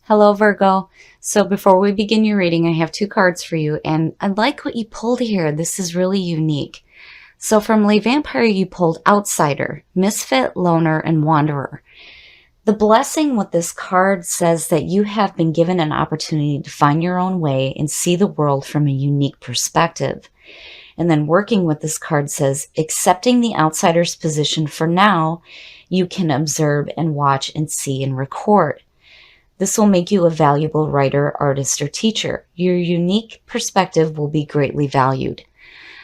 Hello, Virgo. So before we begin your reading, I have two cards for you, and I like what you pulled here. This is really unique. So from Lay Vampire, you pulled Outsider, Misfit, Loner, and Wanderer. The blessing with this card says that you have been given an opportunity to find your own way and see the world from a unique perspective. And then working with this card says, accepting the outsider's position for now, you can observe and watch and see and record. This will make you a valuable writer, artist, or teacher. Your unique perspective will be greatly valued.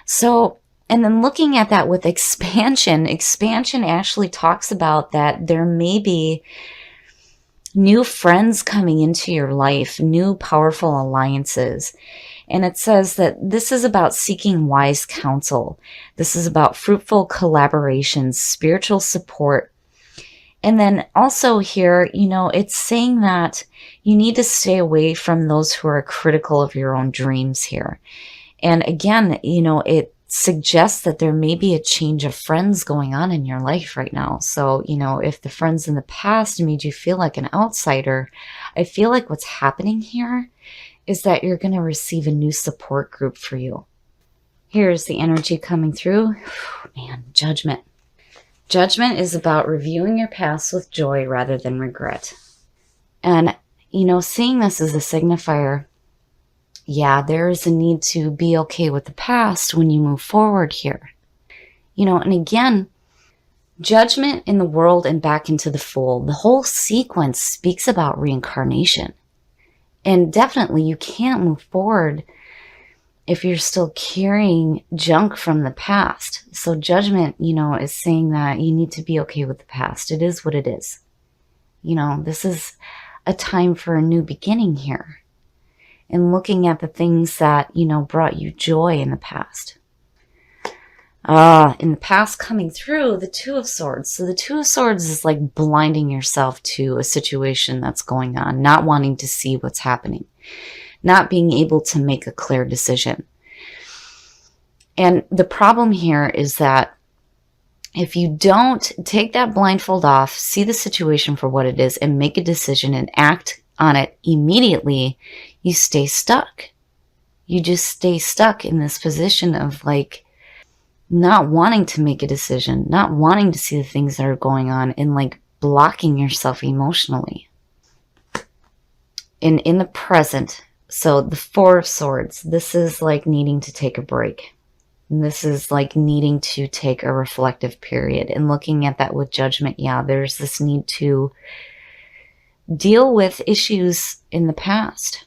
So, and then looking at that with expansion actually talks about that there may be new friends coming into your life, new powerful alliances. And it says that this is about seeking wise counsel. This is about fruitful collaborations, spiritual support. And then also here, it's saying that you need to stay away from those who are critical of your own dreams here. And again, it suggests that there may be a change of friends going on in your life right now. So, if the friends in the past made you feel like an outsider, I feel like what's happening here is that you're going to receive a new support group for you. Here's the energy coming through. Man, Judgment. Judgment is about reviewing your past with joy rather than regret. And, seeing this as a signifier, yeah, there is a need to be okay with the past when you move forward here. And again, Judgment in the world and back into the fold. The whole sequence speaks about reincarnation. And definitely you can't move forward if you're still carrying junk from the past. So Judgment, is saying that you need to be okay with the past. It is what it is. This is a time for a new beginning here. And looking at the things that, brought you joy in the past. In the past coming through, the Two of Swords. So the Two of Swords is like blinding yourself to a situation that's going on, not wanting to see what's happening, not being able to make a clear decision. And the problem here is that if you don't take that blindfold off, see the situation for what it is, and make a decision and act on it immediately, you stay stuck. You just stay stuck in this position of like not wanting to make a decision, not wanting to see the things that are going on, and like blocking yourself emotionally. And in the present, so the Four of Swords, this is like needing to take a break. And this is like needing to take a reflective period. And looking at that with Judgment, yeah, there's this need to deal with issues in the past.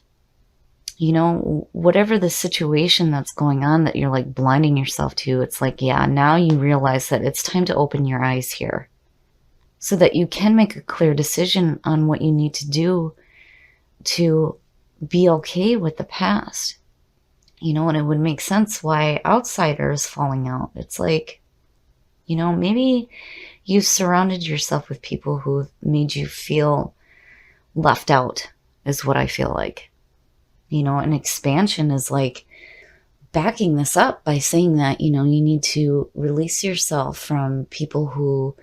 Whatever the situation that's going on that you're like blinding yourself to, it's like, yeah, now you realize that it's time to open your eyes here so that you can make a clear decision on what you need to do to be okay with the past. And it would make sense why Outsider is falling out. It's like, maybe you've surrounded yourself with people who made you feel left out, is what I feel like. An expansion is like backing this up by saying that, you need to release yourself from people who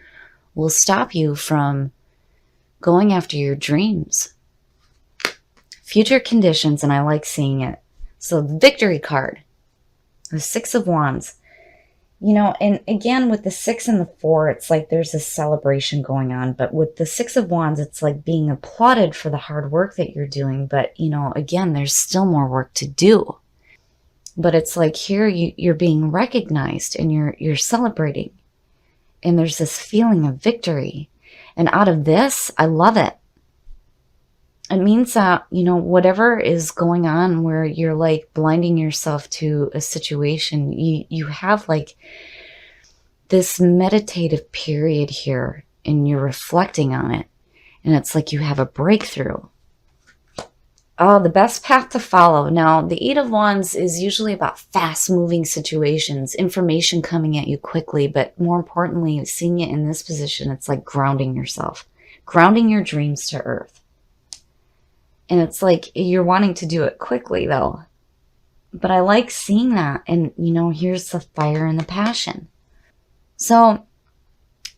will stop you from going after your dreams. Future conditions, and I like seeing it. So the Victory card, the Six of Wands, and again with the 6 and the 4, it's like there's a celebration going on. But with the Six of Wands, it's like being applauded for the hard work that you're doing. But, again, there's still more work to do. But it's like here you're being recognized and you're celebrating. And there's this feeling of victory. And out of this, I love it. It means that, whatever is going on where you're like blinding yourself to a situation, you have like this meditative period here and you're reflecting on it. And it's like you have a breakthrough. Oh, the best path to follow. Now, the Eight of Wands is usually about fast-moving situations, information coming at you quickly, but more importantly, seeing it in this position, it's like grounding yourself, grounding your dreams to earth. And it's like you're wanting to do it quickly, though. But I like seeing that. And, here's the fire and the passion. So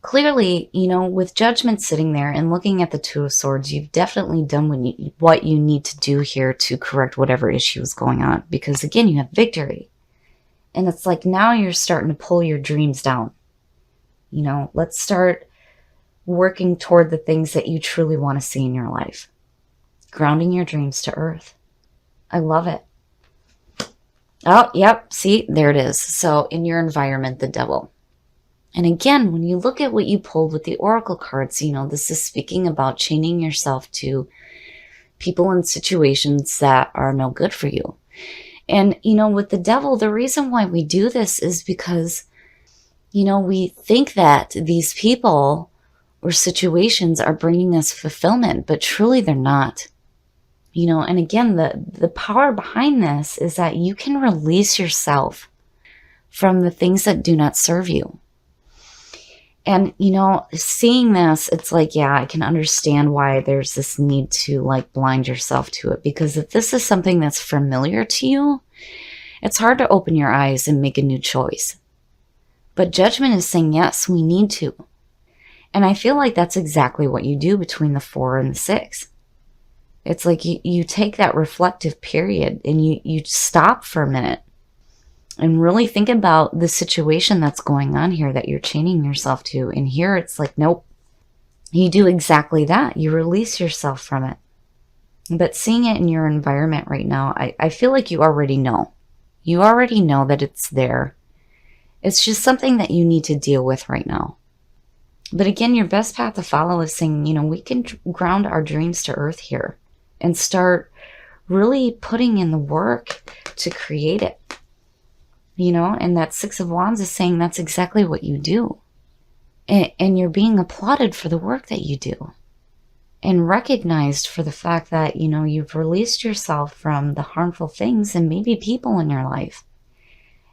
Clearly, with Judgment sitting there and looking at the Two of Swords, you've definitely done what you need to do here to correct whatever issue is going on. Because again, you have victory. And it's like now you're starting to pull your dreams down. Let's start working toward the things that you truly want to see in your life. Grounding your dreams to earth. I love it. Oh, yep. See, there it is. So in your environment, the Devil. And again, when you look at what you pulled with the Oracle cards, this is speaking about chaining yourself to people and situations that are no good for you. And, with the Devil, the reason why we do this is because, we think that these people or situations are bringing us fulfillment, but truly they're not. And again, the power behind this is that you can release yourself from the things that do not serve you. And, seeing this, it's like, yeah, I can understand why there's this need to blind yourself to it. Because if this is something that's familiar to you, it's hard to open your eyes and make a new choice. But Judgment is saying, yes, we need to. And I feel like that's exactly what you do between the 4 and the 6. It's like you take that reflective period and you stop for a minute and really think about the situation that's going on here that you're chaining yourself to. And here it's like, nope, you do exactly that. You release yourself from it. But seeing it in your environment right now, I feel like you already know. You already know that it's there. It's just something that you need to deal with right now. But again, your best path to follow is saying, we can ground our dreams to earth here and start really putting in the work to create it. And that 6 of Wands is saying that's exactly what you do. And you're being applauded for the work that you do. And recognized for the fact that, you've released yourself from the harmful things and maybe people in your life.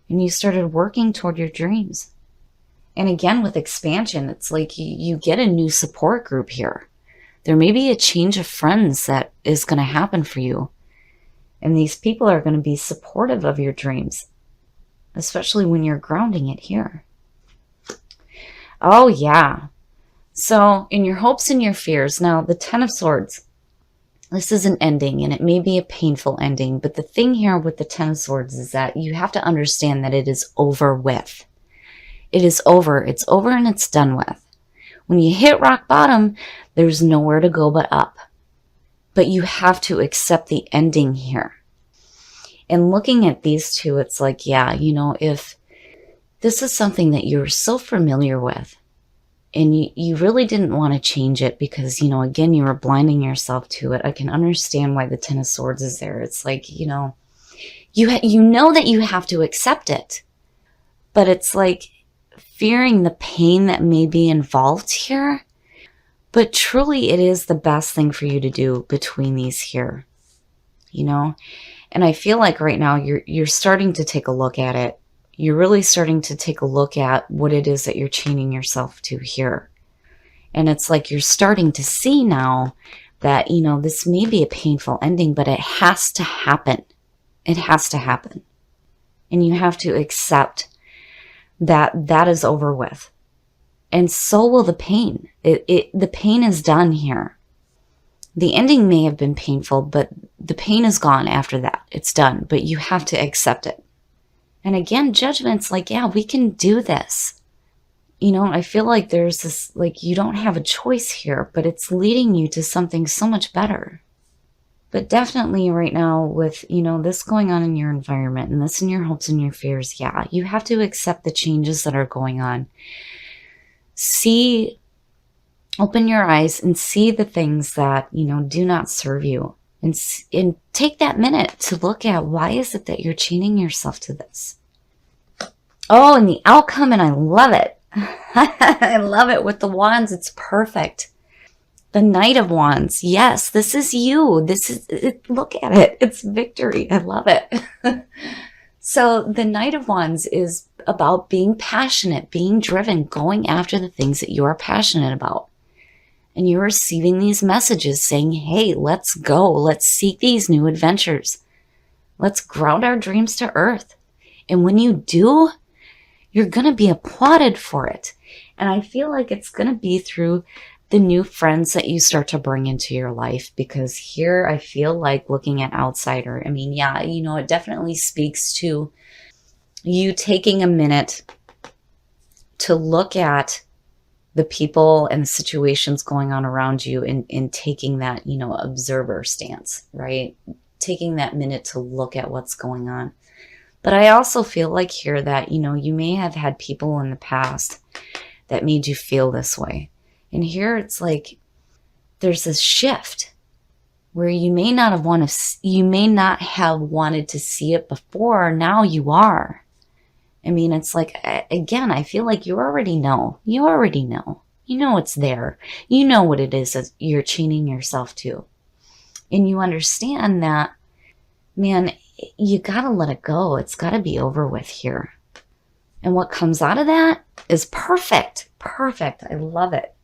And you started working toward your dreams. And again, with expansion, it's like you get a new support group here. There may be a change of friends that is going to happen for you. And these people are going to be supportive of your dreams. Especially when you're grounding it here. Oh, yeah. So, in your hopes and your fears, now the 10 of Swords, this is an ending, and it may be a painful ending, but the thing here with the 10 of Swords is that you have to understand that it is over with. It is over. It's over and it's done with. When you hit rock bottom, there's nowhere to go but up. But you have to accept the ending here. And looking at these two, it's like, yeah, if this is something that you're so familiar with and you really didn't want to change it because, again, you were blinding yourself to it. I can understand why the 10 of Swords is there. It's like, you know that you have to accept it. But it's like fearing the pain that may be involved here. But truly, it is the best thing for you to do between these here. And I feel like right now you're starting to take a look at it. You're really starting to take a look at what it is that you're chaining yourself to here. And it's like you're starting to see now that, this may be a painful ending, but it has to happen. It has to happen. And you have to accept that that is over with. And so will the pain. The pain is done here. The ending may have been painful, but the pain is gone after that. It's done, but you have to accept it. And again, Judgment's like, yeah, we can do this. I feel like there's this, you don't have a choice here, but it's leading you to something so much better. But definitely right now with, this going on in your environment and this in your hopes and your fears, yeah, you have to accept the changes that are going on. Open your eyes and see the things that, do not serve you. And take that minute to look at why is it that you're chaining yourself to this. Oh, and the outcome, and I love it. I love it with the Wands. It's perfect. The Knight of Wands. Yes, this is you. Look at it. It's victory. I love it. So the Knight of Wands is about being passionate, being driven, going after the things that you are passionate about. And you're receiving these messages saying, hey, let's go. Let's seek these new adventures. Let's ground our dreams to earth. And when you do, you're going to be applauded for it. And I feel like it's going to be through the new friends that you start to bring into your life, because here I feel like looking at outsider, I mean, yeah, it definitely speaks to you taking a minute to look at the people and the situations going on around you, and taking that, observer stance, right? Taking that minute to look at what's going on. But I also feel like here that, you may have had people in the past that made you feel this way. And here it's like there's this shift where you may not have wanted to see it before. Now you are. I mean, it's like, again, I feel like you already know. You already know. You know it's there. You know what it is that you're chaining yourself to. And you understand that, man, you gotta let it go. It's gotta be over with here. And what comes out of that is perfect. Perfect. I love it.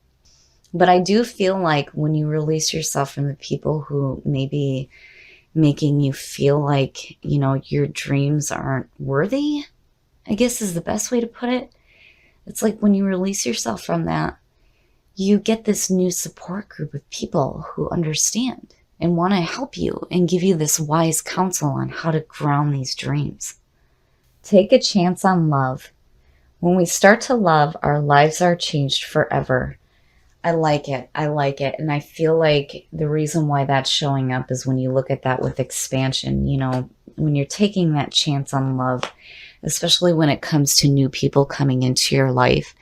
But I do feel like when you release yourself from the people who may be making you feel like, your dreams aren't worthy, I guess is the best way to put it. It's like when you release yourself from that, you get this new support group of people who understand and want to help you and give you this wise counsel on how to ground these dreams. Take a chance on love. When we start to love, our lives are changed forever. I like it. I like it. And I feel like the reason why that's showing up is when you look at that with expansion, when you're taking that chance on love, especially when it comes to new people coming into your life,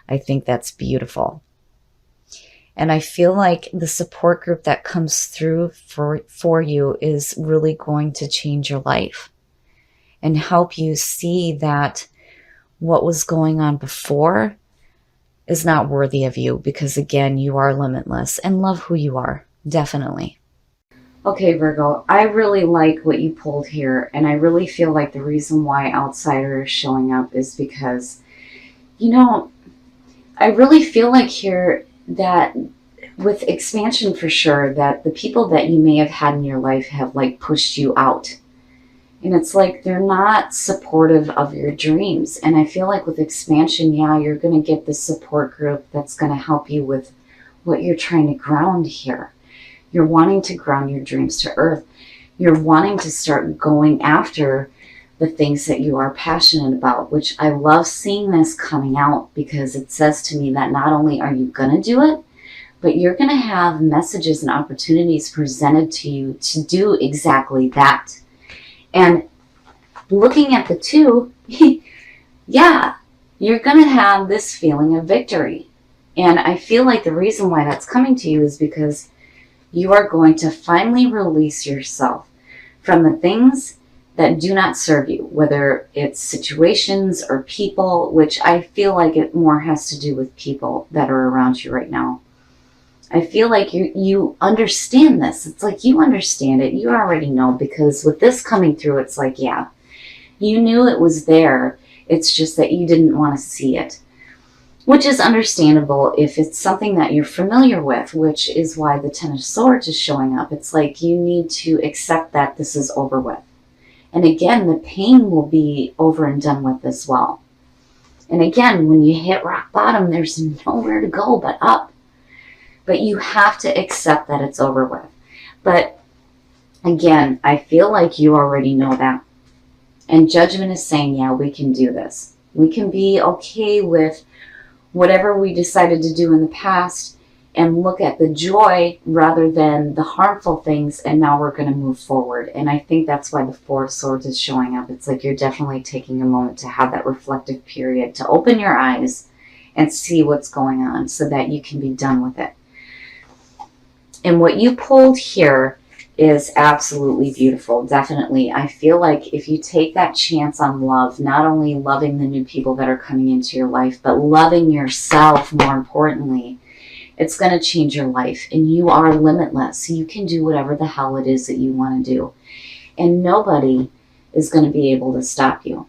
I think that's beautiful. And I feel like the support group that comes through for you is really going to change your life and help you see that what was going on before is not worthy of you, because again, you are limitless and love who you are. Definitely. Okay, Virgo, I really like what you pulled here, and I really feel like the reason why outsider is showing up is because, I really feel like here that with expansion for sure, that the people that you may have had in your life have like pushed you out. And it's like they're not supportive of your dreams. And I feel like with expansion, yeah, you're going to get this support group that's going to help you with what you're trying to ground here. You're wanting to ground your dreams to earth. You're wanting to start going after the things that you are passionate about, which I love seeing this coming out, because it says to me that not only are you going to do it, but you're going to have messages and opportunities presented to you to do exactly that. And looking at the two, yeah, you're going to have this feeling of victory. And I feel like the reason why that's coming to you is because you are going to finally release yourself from the things that do not serve you, whether it's situations or people, which I feel like it more has to do with people that are around you right now. I feel like you understand this. It's like you understand it. You already know, because with this coming through, it's like, yeah, you knew it was there. It's just that you didn't want to see it, which is understandable if it's something that you're familiar with, which is why the Ten of Swords is showing up. It's like you need to accept that this is over with. And again, the pain will be over and done with as well. And again, when you hit rock bottom, there's nowhere to go but up. But you have to accept that it's over with. But again, I feel like you already know that. And judgment is saying, yeah, we can do this. We can be okay with whatever we decided to do in the past and look at the joy rather than the harmful things. And now we're going to move forward. And I think that's why the Four of Swords is showing up. It's like you're definitely taking a moment to have that reflective period, to open your eyes and see what's going on so that you can be done with it. And what you pulled here is absolutely beautiful. Definitely. I feel like if you take that chance on love, not only loving the new people that are coming into your life, but loving yourself more importantly, it's going to change your life. And you are limitless. You can do whatever the hell it is that you want to do. And nobody is going to be able to stop you.